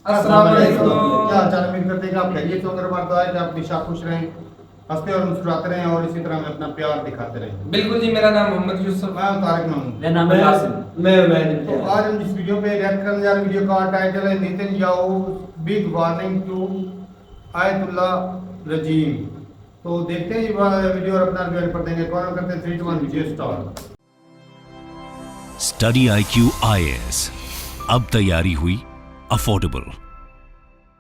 अस्सलाम वालेकुम। क्या हाल चाल? उम्मीद करते हैं कि आप खैरियत से होकर बात है कि आप हमेशा खुश रहें, हंसते और मुस्कुराते रहें और इसी तरह में अपना प्यार दिखाते रहें। बिल्कुल जी, मेरा नाम मोहम्मद यूसुफ। मैं हूं तारिक मामून। मेरा नाम है कासिम। मैं तो आज हम जिस वीडियो पे रिएक्ट करने जा रहे हैं, वीडियो का टाइटल है Netanyahu big warning to Ayatollah regime. तो देखते हैं ये वीडियो और अपना रिव्यू कर देंगे। कौन करते हैं 3 2 1 video start. Study IQ IAS, अब तैयारी हुई अफोर्डेबल।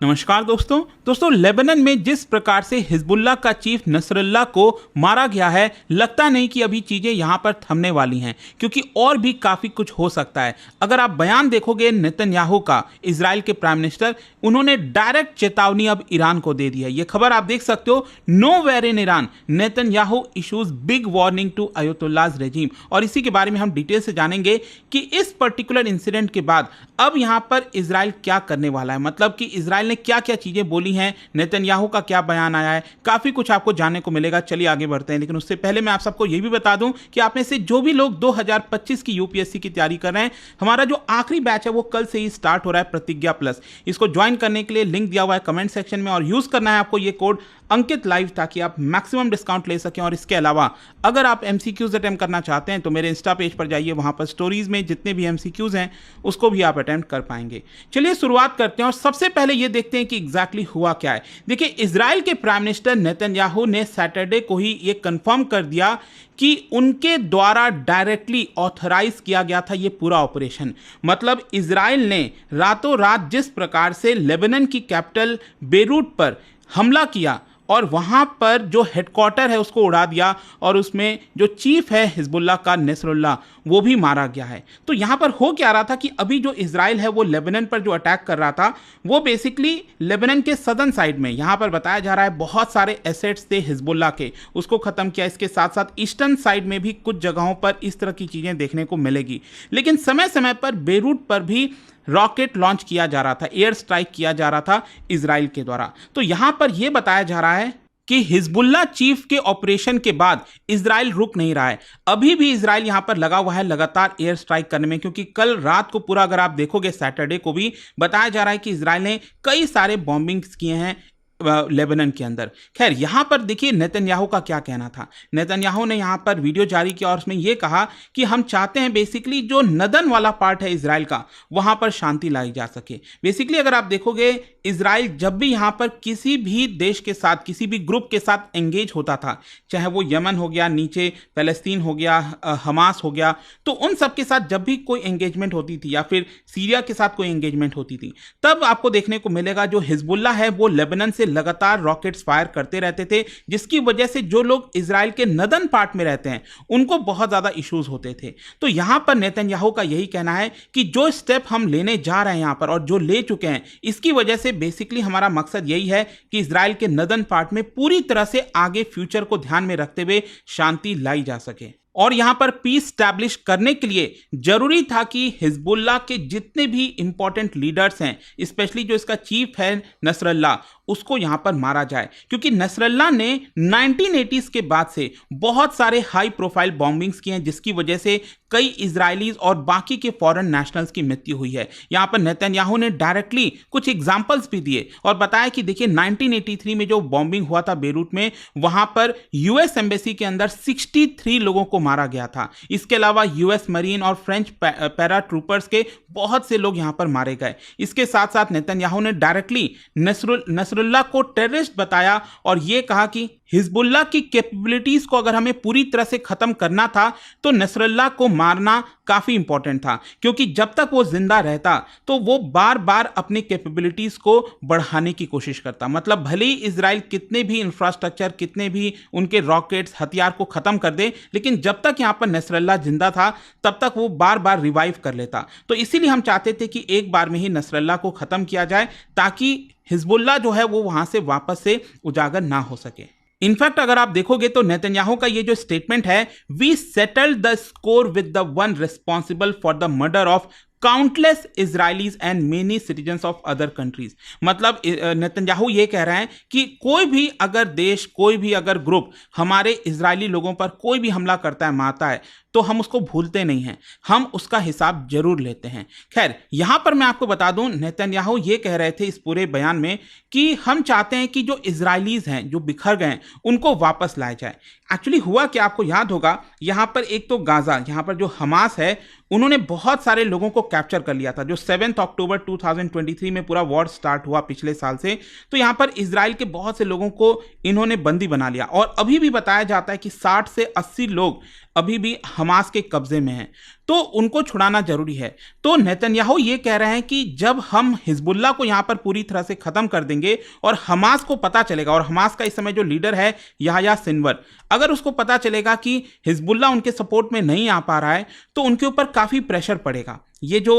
नमस्कार दोस्तों लेबनान में जिस प्रकार से हिजबुल्लाह का चीफ नसरुल्लाह को मारा गया है, लगता नहीं कि अभी चीज़ें यहाँ पर थमने वाली हैं, क्योंकि और भी काफ़ी कुछ हो सकता है। अगर आप बयान देखोगे नेतन्याहू का, इजराइल के प्राइम मिनिस्टर, उन्होंने डायरेक्ट चेतावनी अब ईरान को दे दी है। ये खबर आप देख सकते हो, nowhere in Iran Netanyahu issues big warning to ayatollah regime. और इसी के बारे में हम डिटेल से जानेंगे कि इस पर्टिकुलर इंसिडेंट के बाद अब यहाँ पर इजराइल क्या करने वाला है, मतलब कि इजराइल ने क्या क्या चीजें बोली हैं, नेतन्याहू का क्या बयान आया है, काफी कुछ आपको जानने को मिलेगा। चलिए आगे बढ़ते हैं, लेकिन उससे पहले मैं आप सबको यह भी बता दूं कि आप में से जो भी लोग 2025 की यूपीएससी की तैयारी कर रहे हैं, हमारा जो आखिरी बैच है वो कल से ही स्टार्ट हो रहा है, प्रतिज्ञा प्लस। इसको ज्वाइन करने के लिए लिंक दिया हुआ है कमेंट सेक्शन में, और यूज करना है आपको ये कोड अंकित लाइव, ताकि आप मैक्सिमम डिस्काउंट ले सकें। और इसके अलावा अगर आप एमसीक्यूज अटेम्प्ट करना चाहते हैं तो मेरे इंस्टा पेज पर जाइए, वहां पर स्टोरीज में जितने भी एमसीक्यूज हैं उसको भी आप अटेम्प्ट कर पाएंगे। चलिए शुरुआत करते हैं और सबसे पहले ये देखते हैं कि एग्जैक्टली हुआ क्या है। देखिए, इजराइल के प्राइम मिनिस्टर नेतन्याहू ने सैटरडे को ही ये कंफर्म कर दिया कि उनके द्वारा डायरेक्टली ऑथराइज किया गया था ये पूरा ऑपरेशन। मतलब इजराइल ने रातों रात जिस प्रकार से लेबनान की कैपिटल बेरूत पर हमला किया और वहाँ पर जो हेडक्वार्टर है उसको उड़ा दिया, और उसमें जो चीफ है हिजबुल्लाह का नसरुल्लाह, वो भी मारा गया है। तो यहाँ पर हो क्या रहा था कि अभी जो इजराइल है वो लेबनान पर जो अटैक कर रहा था, वो बेसिकली लेबनान के सदर्न साइड में, यहाँ पर बताया जा रहा है बहुत सारे एसेट्स थे हिजबुल्लाह के, उसको ख़त्म किया। इसके साथ साथ ईस्टर्न साइड में भी कुछ जगहों पर इस तरह की चीज़ें देखने को मिलेगी। लेकिन समय समय पर बेरूत पर भी रॉकेट लॉन्च किया जा रहा था, एयर स्ट्राइक किया जा रहा था इजराइल के द्वारा। तो यहां पर यह बताया जा रहा है कि हिजबुल्लाह चीफ के ऑपरेशन के बाद इजराइल रुक नहीं रहा है। अभी भी इजराइल यहां पर लगा हुआ है लगातार एयर स्ट्राइक करने में, क्योंकि कल रात को पूरा अगर आप देखोगे, सैटरडे को भी बताया जा रहा है कि इजराइल ने कई सारे बॉम्बिंग्स किए हैं लेबनान के अंदर। खैर, यहां पर देखिए नेतन्याहू का क्या कहना था। नेतन्याहू ने यहां पर वीडियो जारी किया और उसमें यह कहा कि हम चाहते हैं बेसिकली जो नदन वाला पार्ट है इजराइल का, वहां पर शांति लाई जा सके। बेसिकली अगर आप देखोगे, इजराइल जब भी यहां पर किसी भी देश के साथ, किसी भी ग्रुप के साथ एंगेज होता था, चाहे वो यमन हो गया, नीचे पैलेस्तीन हो गया, हमास हो गया, तो उन सब के साथ जब भी कोई एंगेजमेंट होती थी, या फिर सीरिया के साथ कोई एंगेजमेंट होती थी, तब आपको देखने को मिलेगा जो हिजबुल्लाह है वो लेबनान से लगातार रॉकेट्स फायर करते रहते थे, जिसकी वजह से जो लोग इजराइल के नदन पार्ट में रहते हैं उनको बहुत ज्यादा इश्यूज होते थे। तो यहां पर नेतन्याहू का यही कहना है कि जो स्टेप हम लेने जा रहे हैं यहां पर, और जो ले चुके हैं, इसकी वजह से बेसिकली हमारा मकसद यही है कि इजराइल के नदन पार्ट में पूरी तरह से आगे फ्यूचर को ध्यान में रखते हुए शांति लाई जा सके। और यहां पर पीस स्टैब्लिश करने के लिए जरूरी था कि हिजबुल्लाह के जितने भी इंपॉर्टेंट लीडर्स हैं, स्पेशली जो इसका चीफ है नसरुल्लाह, उसको यहां पर मारा जाए, क्योंकि नसरुल्लाह ने 1980s के बाद से बहुत सारे हाई प्रोफाइल बॉम्बिंग्स किए हैं, जिसकी वजह से कई इजरायलीज और बाकी के फॉरेन नेशनल्स की मृत्यु हुई है। यहां पर नेतन्याहू ने डायरेक्टली कुछ एग्जांपल्स भी दिए और बताया कि देखिए 1983 में जो बॉम्बिंग हुआ था बेरूत में, वहां पर यूएस एम्बेसी के अंदर 63 लोगों को मारा गया था। इसके अलावा यूएस मरीन और फ्रेंच पैरा ट्रूपर्स के बहुत से लोग यहां पर मारे गए। इसके साथ साथ नेतन्याहू ने डायरेक्टली नसरुल्लाह को टेररिस्ट बताया और यह कहा कि हिजबुल्लाह की कैपेबिलिटीज को अगर हमें पूरी तरह से खत्म करना था तो नसरुल्लाह को मारना काफी इंपॉर्टेंट था, क्योंकि जब तक वो जिंदा रहता तो वो बार बार अपनी कैपेबिलिटीज को बढ़ाने की कोशिश करता। मतलब भले ही इजराइल कितने भी इंफ्रास्ट्रक्चर, कितने भी उनके रॉकेट्स, हथियार को खत्म कर दे, लेकिन जब तक यहां पर नसरुल्लाह जिंदा था तब तक वो बार बार रिवाइव कर लेता। तो इसीलिए हम चाहते थे कि एक बार में ही नसरुल्लाह को खत्म किया जाए, ताकि हिजबुल्लाह जो है वो वहां से वापस से उजागर ना हो सके। इनफैक्ट अगर आप देखोगे तो नेतन्याहू का ये जो स्टेटमेंट है, we settled the score with the one responsible for the murder of countless Israelis and many citizens of other countries. Netanyahu नेतन्याहू ये कह रहे हैं कि कोई भी अगर देश, कोई भी अगर ग्रुप हमारे इजरायली लोगों पर कोई भी हमला करता है, मारता है, तो हम उसको भूलते नहीं हैं, हम उसका हिसाब जरूर लेते हैं। खैर, यहां पर मैं आपको बता दूं, नेतन्याहू ये कह रहे थे इस पूरे बयान में कि हम चाहते हैं कि जो इजरायलीज हैं, जो बिखर गए, उनको वापस लाया जाए। एक्चुअली हुआ क्या, आपको याद होगा, यहां पर एक तो गाजा, यहां पर जो हमास है, उन्होंने बहुत सारे लोगों को कैप्चर कर लिया था। जो 7 अक्टूबर 2023 में पूरा वॉर स्टार्ट हुआ पिछले साल से, तो यहां पर इजराइल के बहुत से लोगों को इन्होंने बंदी बना लिया, और अभी भी बताया जाता है कि 60 से 80 लोग अभी भी हमास के कब्जे में हैं, तो उनको छुड़ाना जरूरी है। तो नेतन्याहू ये कह रहे हैं कि जब हम हिजबुल्लाह को यहां पर पूरी तरह से खत्म कर देंगे और हमास को पता चलेगा, और हमास का इस समय जो लीडर है याह्या सिनवर, अगर उसको पता चलेगा कि हिजबुल्लाह उनके सपोर्ट में नहीं आ पा रहा है, तो उनके ऊपर काफी प्रेशर पड़ेगा। ये जो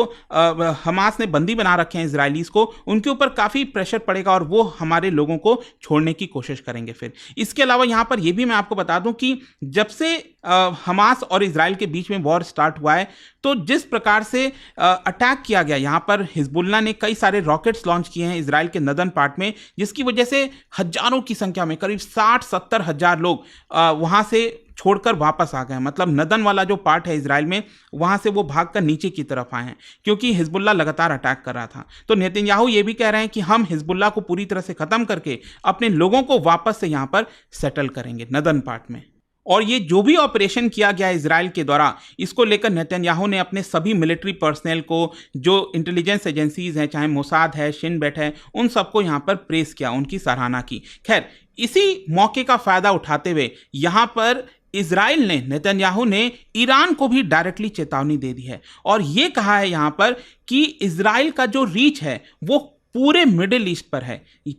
हमास ने बंदी बना रखे हैं इजरायलीज को, उनके ऊपर काफी प्रेशर पड़ेगा और वो हमारे लोगों को छोड़ने की कोशिश करेंगे। फिर इसके अलावा यहां पर यह भी मैं आपको बता दूं कि जब से हमास और इजराइल के बीच में वॉर स्टार्ट हुआ है, तो जिस प्रकार से अटैक किया गया, यहां पर हिजबुल्लाह ने कई सारे रॉकेट्स लॉन्च किए हैं इजराइल के नदन पार्ट में, जिसकी वजह से हजारों की संख्या में, करीब 60-70 हजार लोग वहां से छोड़कर वापस आ गए। मतलब नदन वाला जो पार्ट है इजराइल में, वहां से वो भागकर नीचे की तरफ आए हैं, क्योंकि हिजबुल्लाह लगातार अटैक कर रहा था। तो नेतन्याहू ये भी कह रहे हैं कि हम हिजबुल्लाह को पूरी तरह से खत्म करके अपने लोगों को वापस से यहां पर सेटल करेंगे नदन पार्ट में। और ये जो भी ऑपरेशन किया गया इजराइल के द्वारा, इसको लेकर नेतन्याहू ने अपने सभी मिलिट्री पर्सनल को, जो इंटेलिजेंस एजेंसीज हैं, चाहे मोसाद है, शिन बेट है, उन सबको यहां पर प्रेस किया, उनकी सराहना की। खैर, इसी मौके का फायदा उठाते हुए यहां पर इजराइल ने, नेतन्याहू ने ईरान को भी डायरेक्टली चेतावनी दे दी है, और यह कहा है यहां पर कि इजराइल का जो रीच है वो पूरे मिडिल ईस्ट पर है।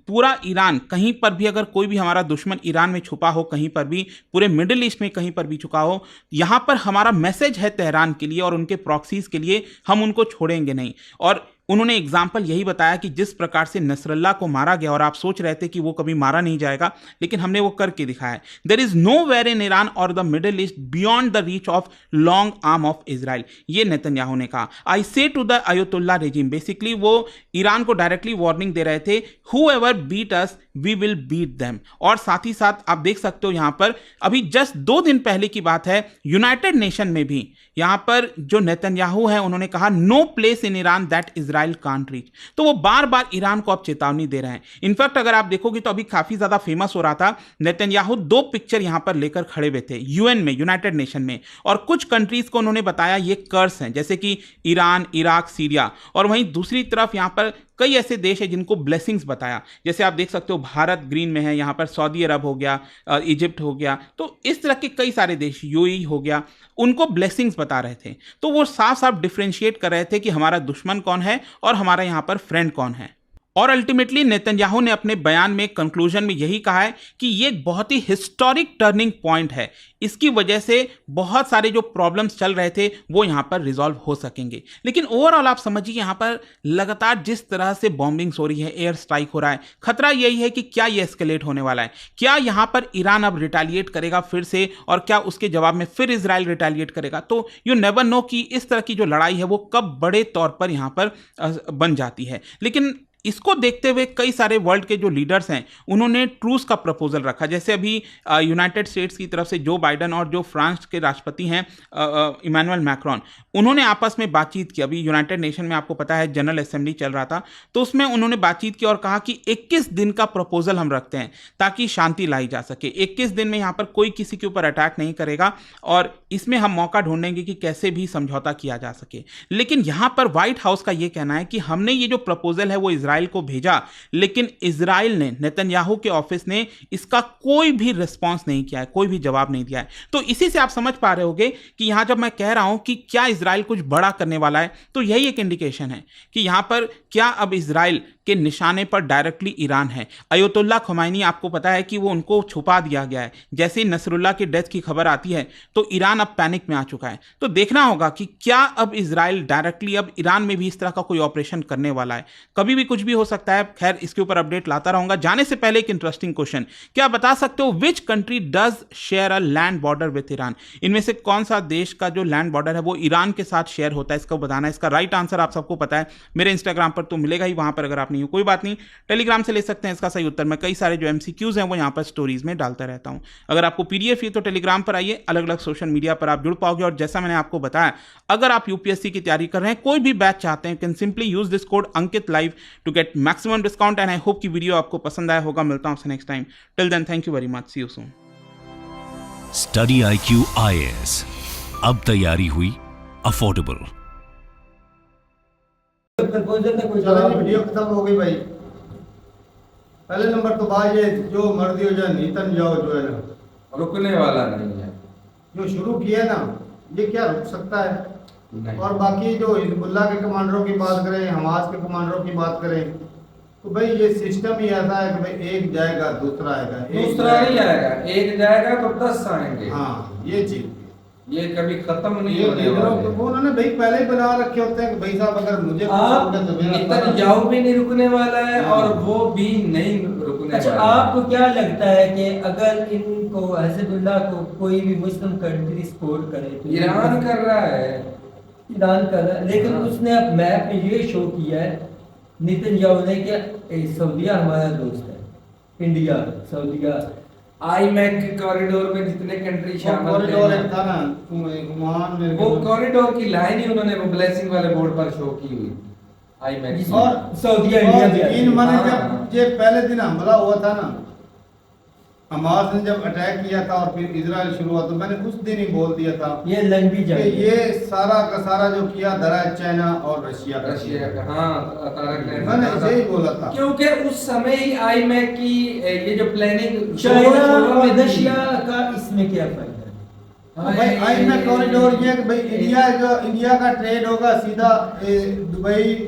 पूरा ईरान, कहीं पर भी अगर कोई भी हमारा दुश्मन ईरान में छुपा हो, कहीं पर भी, पूरे मिडिल ईस्ट में कहीं पर भी छुपा हो, यहां पर हमारा मैसेज है तेहरान के लिए और उनके प्रॉक्सीज के लिए, हम उनको छोड़ेंगे नहीं। और उन्होंने एग्जाम्पल यही बताया कि जिस प्रकार से नसरल्लाह को मारा गया, और आप सोच रहे थे कि वो कभी मारा नहीं जाएगा, लेकिन हमने वो करके दिखाया। There is nowhere in Iran और the Middle East beyond the reach of long arm of Israel, ये नेतन्याहू ने कहा। I say to the Ayatollah regime, basically वो ईरान को डायरेक्टली वार्निंग दे रहे थे, whoever beat us we will beat them. और साथ ही साथ आप देख सकते हो यहां पर अभी जस्ट 2 दिन पहले की बात है, यूनाइटेड नेशन में भी यहां पर जो नेतन्याहू है, उन्होंने कहा no place in Iran that Israel can't reach. तो वो बार बार ईरान को अब चेतावनी दे रहे हैं। इनफैक्ट अगर आप देखोगे तो अभी काफी ज्यादा फेमस हो रहा था, नेतन्याहू 2 पिक्चर यहां पर लेकर खड़े हुए थे यूएन में, यूनाइटेड नेशन में, और कुछ कंट्रीज को उन्होंने बताया ये कर्स हैं, जैसे कि ईरान, इराक, सीरिया, और वहीं दूसरी तरफ यहां पर कई ऐसे देश हैं जिनको ब्लेसिंग्स बताया। जैसे आप देख सकते हो भारत ग्रीन में है, यहां पर सऊदी अरब हो गया, इजिप्ट हो गया, तो इस तरह के कई सारे देश, यूएई हो गया, उनको ब्लेसिंग्स बता रहे थे। तो वो साफ साफ डिफरेंशिएट कर रहे थे कि हमारा दुश्मन कौन है और हमारा यहां पर फ्रेंड कौन है। और अल्टीमेटली नेतन्याहू ने अपने बयान में, कंक्लूजन में यही कहा है कि ये एक बहुत ही हिस्टोरिक टर्निंग पॉइंट है, इसकी वजह से बहुत सारे जो प्रॉब्लम्स चल रहे थे वो यहां पर रिजॉल्व हो सकेंगे। लेकिन ओवरऑल आप समझिए यहां पर लगातार जिस तरह से बॉम्बिंग्स हो रही है, एयर स्ट्राइक हो रहा है, खतरा यही है कि क्या ये एस्केलेट होने वाला है, क्या यहां पर ईरान अब रिटेलिएट करेगा फिर से, और क्या उसके जवाब में फिर इजराइल रिटेलिएट करेगा। तो यू नेवर नो कि इस तरह की जो लड़ाई है वो कब बड़े तौर पर यहां पर बन जाती है। लेकिन इसको देखते हुए कई सारे वर्ल्ड के जो लीडर्स हैं उन्होंने ट्रूस का प्रपोजल रखा। जैसे अभी यूनाइटेड स्टेट्स की तरफ से जो बाइडन और जो फ्रांस के राष्ट्रपति हैं इमैनुअल मैक्रोन, उन्होंने आपस में बातचीत की। अभी यूनाइटेड नेशन में आपको पता है जनरल असेंबली चल रहा था, तो उसमें उन्होंने बातचीत की और कहा कि 21 दिन का प्रपोजल हम रखते हैं ताकि शांति लाई जा सके। 21 दिन में यहाँ पर कोई किसी के ऊपर अटैक नहीं करेगा और इसमें हम मौका ढूंढेंगे कि कैसे भी समझौता किया जा सके। लेकिन यहाँ पर व्हाइट हाउस का ये कहना है कि हमने ये जो प्रपोजल है वो इजराइल को भेजा, लेकिन इजराइल ने, नेतन्याहू के ऑफिस ने इसका कोई भी रिस्पॉन्स नहीं किया है, कोई भी जवाब नहीं दिया है। तो इसी से आप समझ पा रहे होंगे कि यहां जब मैं कह रहा हूं कि क्या इजराइल कुछ बड़ा करने वाला है, तो यही एक इंडिकेशन है कि यहां पर क्या अब इजराइल के निशाने पर डायरेक्टली ईरान है। अयतुल्लाह खुमैनी, आपको पता है कि वो उनको छुपा दिया गया है। जैसे ही नसरुल्लाह की डेथ की खबर आती है तो ईरान अब पैनिक में आ चुका है। तो देखना होगा कि क्या अब इजराइल डायरेक्टली अब ईरान में भी इस तरह का कोई ऑपरेशन करने वाला है। कभी भी कुछ कुछ भी हो सकता है। खैर, इसके ऊपर अपडेट लाता रहूंगा। जाने से पहले एक इंटरेस्टिंग क्वेश्चन, क्या बता सकते हो which country does share a land border with Iran? इनमें से कौन सा देश का जो लैंड बॉर्डर है वो ईरान के साथ शेयर होता है? इसको बताना है। इसका राइट आंसर आप सबको पता है, मेरे इंस्टाग्राम पर तो मिलेगा ही, वहां पर अगर आप नहीं हो कोई बात नहीं, टेलीग्राम से ले सकते हैं इसका सही उत्तर। मैं कई सारे जो MCQs हैं वो यहाँ पर स्टोरीज में डालता रहता हूँ। अगर आपको PDF ही तो टेलीग्राम पर आइए, अलग अलग सोशल मीडिया पर आप जुड़ पाओगे। और जैसा मैंने आपको बताया, अगर आप UPSC की तैयारी कर रहे हैं, कोई भी बैच चाहते हैं, can simply use this code Ankit live to get maximum discount. And I hope कि वीडियो आपको पसंद आया होगा। मिलता हूं आपसे next time. Till then, thank you very much, see you soon. Study IQ IAS, अब तैयारी हुई अफोर्डेबल। प्रपोजल में कोई चलो जवाब जी, वीडियो खत्म हो गई भाई। पहले नंबर तो बात ये, जो मर्जी हो जाए, नेतन्याहू जो है ना, रुकने वाला नहीं है। जो शुरू किया ना, ये क्या रुक सकता है? नहीं। और बाकी जो हिजबुल्लाह के कमांडरों की बात करें, हमास के कमांडरों की बात करें, तो भाई ये सिस्टम ही ऐसा है कि भाई एक जाएगा दूसरा आएगा, दूसरा नहीं आएगा, एक जाएगा तो 10 आएंगे। हाँ, ये चीज ये कभी खत्म नहीं ये होने लीडरों वाले। को उन्होंने भाई पहले ही बना रखे होते हैं कि भाई साहब अगर मुझे कुछ आप होगा तो मेरा नेतन्याहू भी नहीं रुकने वाला है हाँ। और वो भी नहीं रुकने अच्छा, वाला है। आपको क्या लगता है कि अगर इनको हिजबुल्लाह को कोई भी मुस्लिम कंट्री सपोर्ट करे तो ईरान कर रहा है। ईरान कर रहा है, लेकिन हाँ। उसने अब मैप में ये शो किया है नेतन्याहू ने कि सऊदीया हमारा दोस्त है, इंडिया सऊदीया। IMEC के कॉरिडोर में जितने कंट्री शामिल कॉरिडोर थे एक था ना ओमान में, वो कॉरिडोर की लाइन ही उन्होंने वो ब्लेसिंग वाले बोर्ड पर शो की हुई IMEC। और सऊदीया इंडिया भी इन माने हाँ। जब ये पहले दिन हमला हुआ था ना, हमास ने जब अटैक किया था और फिर इजराइल शुरू हुआ, तो मैंने उस दिन ही बोल दिया था ये लंबी कि जंग ये सारा का सारा जो किया धरा है चाइना और रशिया का। रशिया का, हाँ, तारक ने मैंने बताया इसे ही था। बोला था। क्योंकि उस समय ही IMEC की ये जो प्लानिंग चाइना और रशिया का इसमें क्या फायदा है? तो भाई आई में कॉरिडोर ये है कि भाई इंडिया का ट्रेड होगा सीधा दुबई,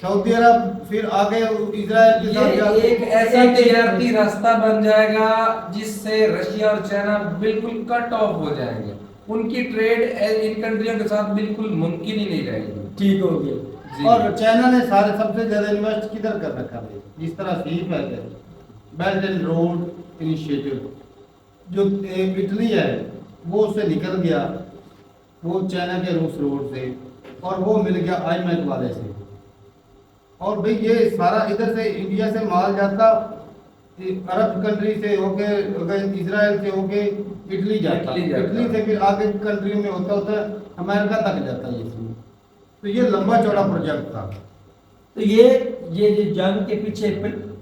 सऊदी अरब, फिर आगे इजराइल के साथ ये जाके एक ऐसा तजारती रास्ता बन जाएगा जिससे रशिया और चाइना बिल्कुल कट ऑफ हो जाएंगे। उनकी ट्रेड इन कंट्रियों के साथ बिल्कुल मुमकिन ही नहीं रहेगी। ठीक हो गया। जी। और चाइना ने सारे सबसे ज्यादा इन्वेस्ट किधर कर रखा है? जिस तरह से ही पहले बेल्ट एंड रोड इनिशिएटिव जो इटली है वो उससे निकल गया, वो चाइना के रूस रोड से, और वो मिल गया IMEC वाले से। और भाई ये सारा इधर से इंडिया से माल जाता अरब कंट्री से होके, अगर इजराइल से होके इटली जाता, इटली से फिर आगे कंट्रियों में होता होता अमेरिका तक जाता ये सब। तो ये लंबा चौड़ा प्रोजेक्ट था। तो ये जो जंग के पीछे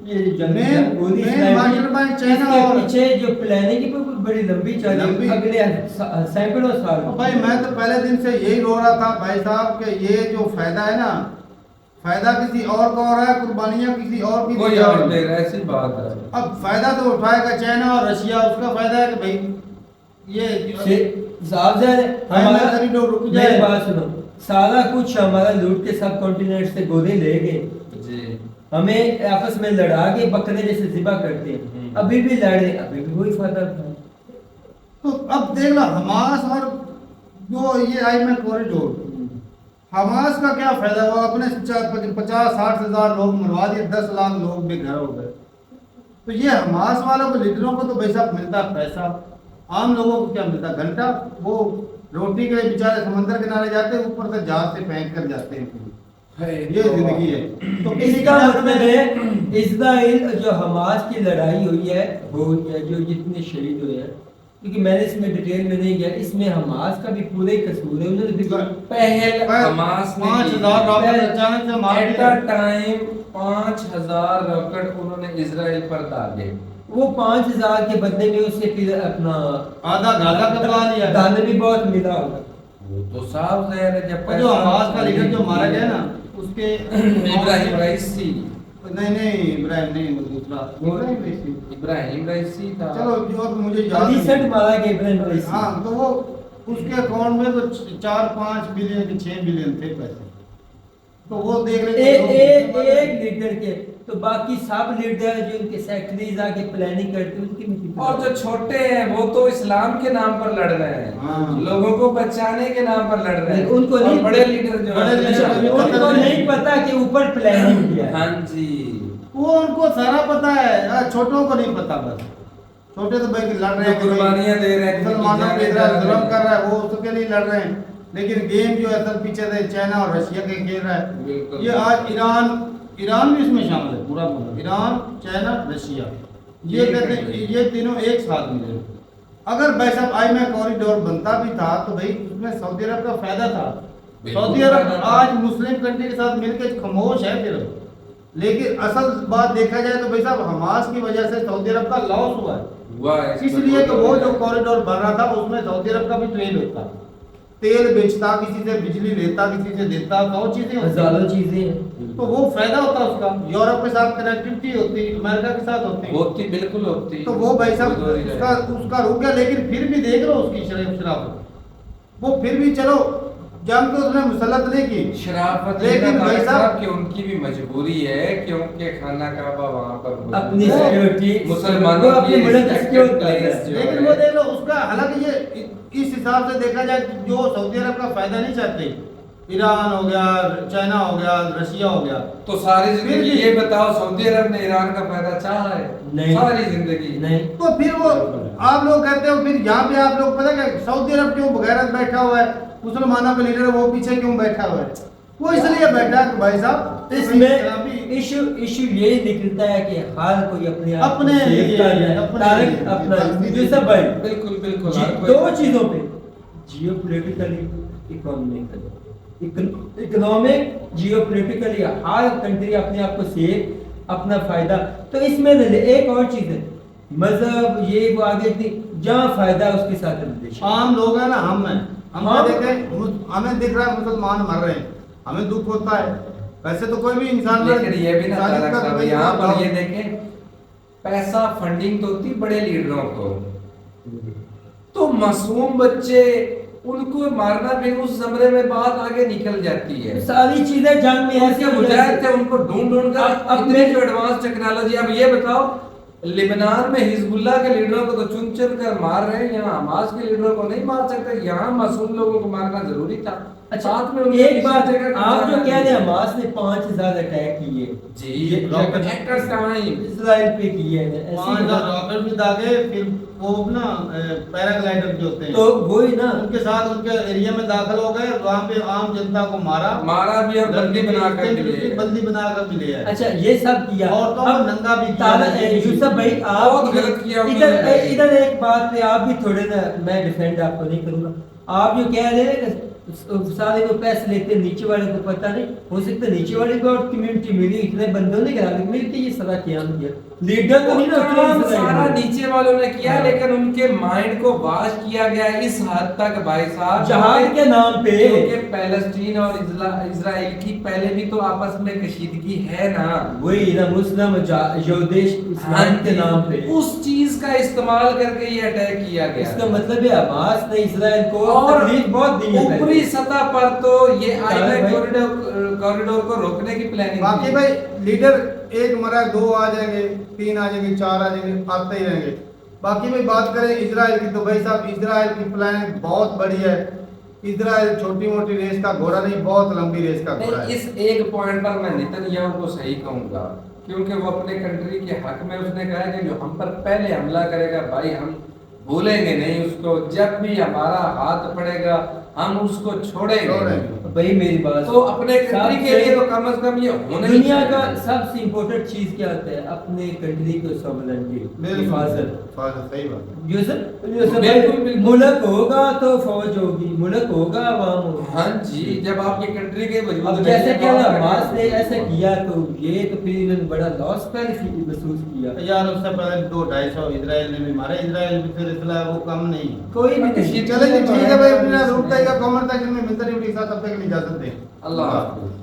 ये जो जंग मेन पूरी मास्टरमाइंड चाइना इसके और पीछे जो प्लानिंग है वो बड़ी लंबी चल रही है, अगले सैकड़ों साल। तो भाई मैं तो पहले दिन से यही रो रहा था भाई साहब कि ये जो फायदा है ना, फायदा किसी और का हो रहा है, कुर्बानियां किसी और की कोई दी जा और रही दे हैं। रहा है, ऐसी बात है। अब फायदा तो उठाएगा चाइना और रशिया, उसका फायदा है कि भाई ये साहब जान हमारा कॉरिडोर रुक जाए। मेरी बात सुनो, सारा कुछ हमारा लूट के सब कॉन्टिनेंट से गोदे ले गए, जी। हमें आपस में लड़ा के बकरे जैसे जिबा करते हैं, अभी भी लड़े, अभी भी वही फायदा था। तो अब देख लो हमास और जो ये IMEC कॉरिडोर, हमास का क्या फायदा हुआ? अपने 50-60 हजार लोग मरवा दिए, 10 लाख लोग बेघर हो गए। तो ये हमास वालों को, लीडरों को तो पैसा मिलता पैसा, आम लोगों को क्या मिलता? घंटा। वो रोटी के लिए बेचारे समंदर किनारे जाते हैं, ऊपर से जहाज से फेंक कर जाते हैं। ये जिंदगी है। तो इसका मतलब है इजराइल जो हमास की लड़ाई हुई है वो जो जितने शहीद हुए हैं, क्योंकि मैंने इसमें डिटेल में नहीं गया, इसमें हमास का भी पूरे कसूर है। उन्होंने भी पहले हमास ने 5000 रॉकेट अचानक से मार एट दिया। अ टाइम 5000 रॉकेट उन्होंने इजराइल पर दागे। वो 5000 के बदले में उससे फिर अपना आधा गाजा करवा लिया। दाने भी बहुत मिला होगा। वो तो साफ ज़ाहिर है जब और जो हमास का लीडर जो मारा गया ना, उसके इब्राहिम रईसी, नहीं इब्राहिम नहीं, वो दूसरा इब्राहिम रईसी। इब्राहिम रईसी था। चलो जो अब मुझे याद नहीं। रिसेंट मारा गया इब्राहिम रईसी। हाँ, तो वो उसके अकाउंट में तो 4-5 बिलियन के 6 बिलियन थे पैसे। तो वो देख एक लीडर के तो बाकी सब लीडर जो उनके सेक्रेटरीज आके प्लानिंग करते हैं उनकी भी और जो छोटे हैं वो तो इस्लाम के नाम पर लड़ रहे हैं, हाँ। लोगों को बचाने के नाम पर लड़ रहे हैं। उनको और नहीं बड़े लीडर जो बड़े हैं, लीडर उनको नहीं पता कि ऊपर प्लानिंग किया है। हाँ जी, वो उनको सारा पता है, छोटों को नहीं पता। बस छोटे तो भाई लड़ रहे हैं, जो कुर्बानियां दे रहे हैं, मुसलमानों पे जुल्म कर रहा है, वो उसके लिए लड़ रहे हैं। लेकिन गेम जो है सब पीछे से चाइना और रशिया के खेल रहा है। बिल्कुल। ये आज ईरान भी इसमें शामिल है, पूरा ईरान, चाइना, रशिया, ये कहते हैं ये तीनों एक साथ मिले। अगर भाई साहब आई कॉरिडोर बनता भी था तो भाई उसमें सऊदी अरब का फायदा था। सऊदी अरब आज मुस्लिम कंट्री के साथ मिलकर खामोश है फिर, लेकिन असल बात देखा जाए तो भाई साहब हमास की वजह से सऊदी अरब का लॉस हुआ है। इसलिए कि वो जो कॉरिडोर बन रहा था उसमें सऊदी अरब का भी ट्रेड होता, तेल बेचता, किसी से बिजली लेता, किसी से देता, बहुत चीजें होती हजारों चीजें हैं। तो वो फायदा होता उसका, यूरोप के साथ कनेक्टिविटी होती, अमेरिका के साथ होती, बिल्कुल होती। तो वो भाई साहब उसका रुक गया। लेकिन फिर भी देख लो उसकी शराफत, वो फिर भी चलो जंग तो उसने मुसलत नहीं की, शराफत, लेकिन भाई साहब कि उनकी भी मजबूरी है क्योंकि खाना काबा वहाँ पर अपनी सिक्योरिटी मुसलमानों अपने मुल्क की सिक्योर कर रहा है। लेकिन वो देख लो उसका, हालांकि ये इस हिसाब से देखा जाए जो सऊदी अरब का फायदा नहीं चाहते, ईरान हो गया, चाइना हो गया, रशिया हो गया, तो सारी जिंदगी ये बताओ सऊदी अरब ने ईरान का फायदा चाहा है? नहीं। सारी जिंदगी नहीं। तो फिर वो आप लोग कहते हो, फिर यहाँ पे आप लोग पता क्या सऊदी अरब क्यों बगैरत बैठा हुआ है, मुसलमानों का लीडर वो पीछे क्यों बैठा हुआ है? वो इसलिए बैठा है भाई साहब, इसमें इशू ये निकलता है कि हर कोई अपने आप अपने को लिए, देखता है। अपने तारक लिए, अपना अपने लिए। यूसुफ भाई बिल्कुल बिल्कुल दो चीजों पे, जियोपॉलिटिकली, इकोनॉमिक, जियोपॉलिटिकली हर कंट्री अपने आप को सेफ, अपना फायदा। तो इसमें एक और चीज है, मजहब ये वो आगे जहाँ फायदा उसके साथ रिलेशन। आम लोग है ना, हम हैं, हम हाँ। देखे हमें दिख रहा है मुसलमान मर रहे हैं, हमें दुख होता है। वैसे तो कोई भी इंसान लेकिन ये भी ना इंसानियत तारक का साहब, कोई यहाँ पर भाव- ये देखें, पैसा फंडिंग तो होती बड़े लीडरों को, तो मासूम बच्चे उनको मारना भी उस जमरे में बात आगे निकल जाती है। सारी चीजें जंग में ऐसे उनके मुजाहिद थे, उनको ढूंढ ढूंढ कर अब अपने मैं- जो एडवांस टेक्नोलॉजी। अब ये बताओ, लेबनान में हिजबुल्लाह के लीडरों को तो चुन चुन कर मार रहे हैं, यहाँ हमास के लीडरों को नहीं मार सकते। यहाँ मासूम लोगों को मारना जरूरी था। अच्छा, साथ में उनके एक बात किसी जगह आप जो जाना कह रहे हैं नहीं। हमास ने 5000 अटैक किए जी, ये रॉकेट एक्टर्स टाइम इजराइल पे किए हैं, ऐसे 5000 रॉकेट भी दागे, फिर वो ना पैराग्लाइडर जो होते हैं तो वही ना, उनके साथ उनके एरिया में दाखिल हो गए, वहाँ पे आम जनता को मारा भी और बंदी बनाकर भी ले आए। बंदी बनाकर भी ले आए। अच्छा ये सब किया। औरतों को अब नंगा भी किया। तारक यूसुफ भाई आप बहुत गलत किया इधर उन्होंने। इधर एक बात पे आप भी थोड़े ना, मैं डिफेंड आपको नहीं करूंगा, आप जो कह रहे हैं सारे को पैसे लेते, नीचे वाले को पता नहीं, हो सकता है नीचे वाले को और कम्युनिटी मिली, इतने बंदों ने करा मिलके ये सारा कियाम किया, लीडर तो नहीं ना काम उतने सारा नीचे वालों ने किया, हाँ। लेकिन उनके माइंड को वाश किया गया इस हद तक भाई साहब, जहाद के नाम पे। क्योंकि पैलेस्टीन और इजराइल की पहले भी तो आपस में कशीदगी है ना, वही ना मुस्लिम जो देश इस्लाम के नाम पे, उस चीज का इस्तेमाल करके ये अटैक किया गया। इसका मतलब है हमास ने इजराइल को और तकलीफ बहुत दी है। ऊपरी सतह पर तो ये तारक भाई। कॉरिडोर को रोकने की प्लानिंग बाकी भाई लीडर एक मरा, 2 आ जाएंगे, 3 आ जाएंगे, 4 आ जाएंगे, आते ही रहेंगे। बाकी भाई बात करें इजराइल की, तो भाई साहब इजराइल की प्लानिंग बहुत बड़ी है। इजराइल छोटी मोटी रेस का घोड़ा नहीं, बहुत लंबी रेस का घोड़ा है। इस एक पॉइंट पर मैं नेतन्याहू को सही कहूंगा, क्योंकि वो अपने कंट्री के हक में उसने कहा कि जो हम पर पहले हमला करेगा भाई हम भूलेंगे नहीं उसको, जब भी हमारा हाथ पड़ेगा हम उसको छोड़ेंगे। भाई मेरी बात तो अपने कंट्री के लिए तो कम से कम ये होना ही दुनिया का चाहिए। सबसे इम्पोर्टेंट चीज क्या होता है, अपने कंट्री को सोवरेनिटी, हिफाजत। सही बात है। यूसुफ बिल्कुल, भाई, बिल्कुल। मुल्क होगा तो फौज होगी, मुल्क होगा आवाम होगी। हाँ जी, जब आपकी कंट्री के वजूद अब में जैसे ये क्या बात हमास ने करनी ऐसा किया तो ये तो फिर इन्होंने बड़ा लॉस महसूस किया। यार उससे पहले 200-250 इजराइल ने भी मारे, इजराइल भी फिर इसलिए वो कम नहीं। कोई भी नहीं। चले जी, ठीक है भाई, अपना रूट का कमेंट सेक्शन में मिलता नहीं, तब तक के लिए इजाजत दें। अल्लाह हाफ़िज़।